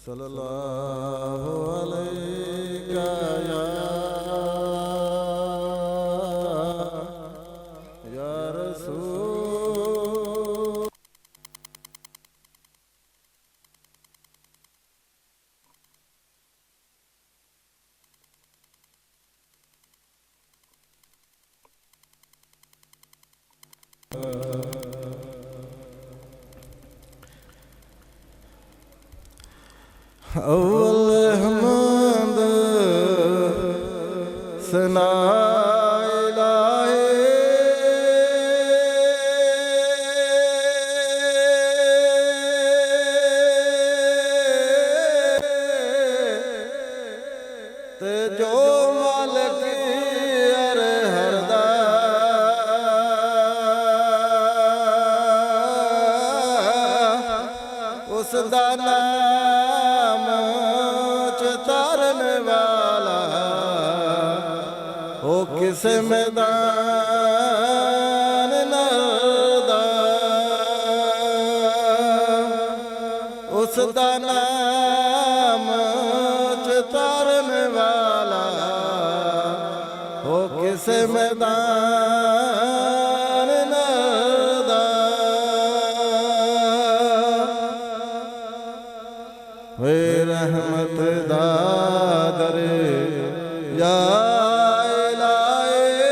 सल्लल्लाहु अलैका या रसूल। अव्वल हम्द सना इलाहे ते जो मालिक अर हरदा उस दा नाम तारन वाला हो किस मैदान नरदा उस दा नाम तारन वाला हो किस मैदान नरदा वे रहमत दादर या इलाहे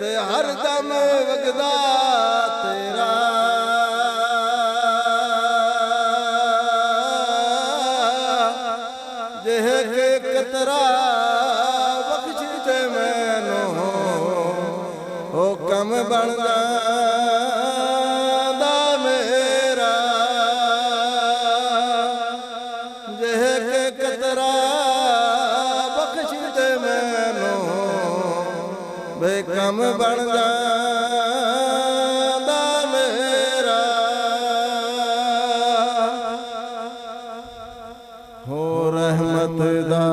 ते हर दम वगदा तेरा जेह के कतरा बख्श दे मैनू हो कम बन जांदा मेरा जेह के कतरा बख्श दे मैनू बे कम बन जांदा मेरा हो रहमत दा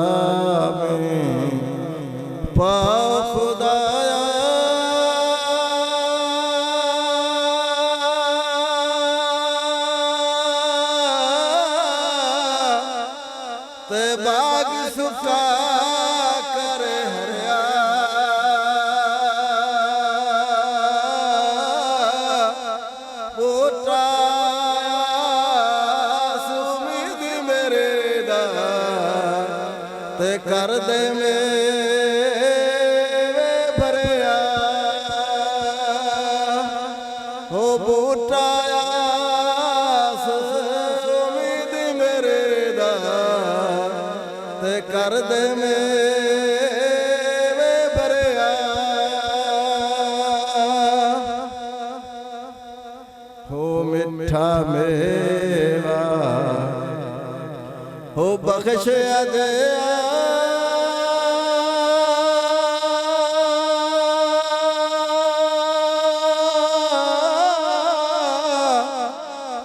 में पा खुदाया ते बाग सुखा कर हरिया बूटा सुमीद मेरे दा ते कर दे मेरे भरिया हो बूटा सुमीद मेरे दा ते कर दे मेरे भरिया हो मिठा मेवा हो बख्श दया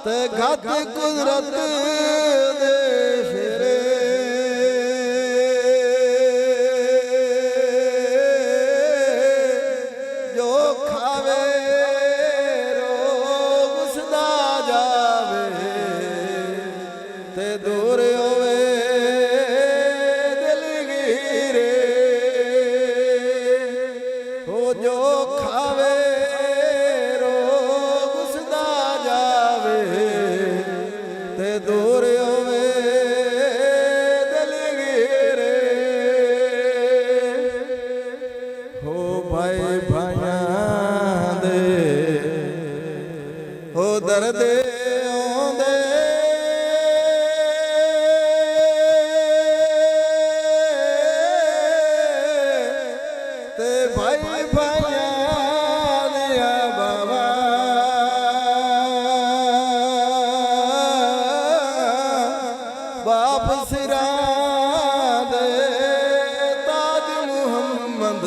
ते घट कुदरत दे फिरे जो खावे रोग उसदा जावे ते दूर होवे दिलगीरे हो जो खावे रोग उसदा जावे ते दूर होवे दिलगीरे हो भाई भाइयां दे हो दर्द आउंदे ते भाई भाइयां दिया बाबा बाप सिरां दे ताज मुहम्मद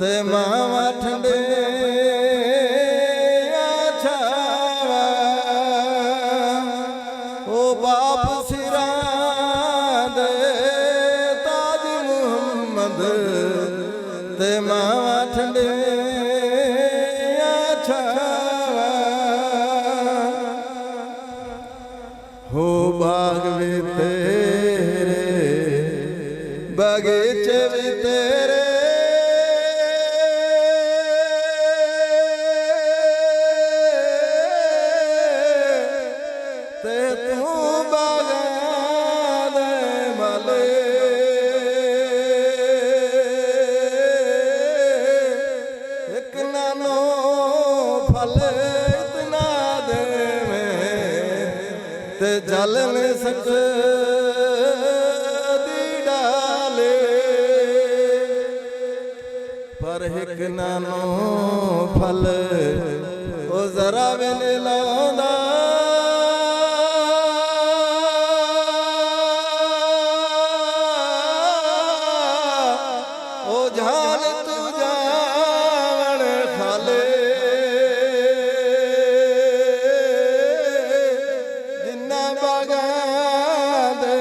ते मावा ठंडे छावा ओ बाप सिरां दे ताज मुहम्मद ਤੇ ਮਾਵਾਂ ਠੰਡੀਆਂ ਛਾਵਾਂ ਹੋ ਬਾਗ ਵੀ ਤੇਰੇ ਬਗੀਚੇ ਵੀ ਤੇਰੇ ਤੇ ਤੂੰ ਬਾਗਾਂ ਦੇ ਮਾਲੇ ਇੱਕ ਨਾਨੋ ਫਲ ਇਤਨਾ ਦੇਵੇਂ ਤੇ ਜਲ ਨ ਸਕਦੀ ਡਾਲੇ ਪਰ ਇੱਕ ਨਾਨੋ ਫਲ ਉਹ ਜ਼ਰਾ ਵੀ ਨੀ ਲਾਉਂਦਾ ਉਹ ਜਾਨ ਤੂੰ ਜਾਵਣ ਖਾਲੇ ਜਿੰਨਾ ਬਾਗਾਂ ਦੇ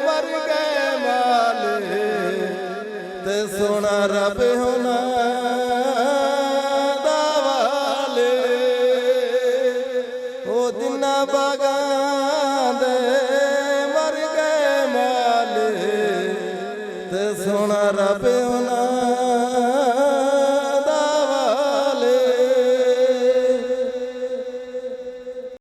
ਮਰ ਗਏ ਮਾਲੇ ਤੇ ਸੋਹਣਾ ਰੱਬ ਹੋਣਾ ਦਾ ਵਾਲੇ ਉਹ ਜਿੰਨਾ ਬਾਗਾਂ ਦੇ ਮਰ ਗਏ ਮਾਲੇ ਤੇ ਸੋਹਣਾ ਰੱਬ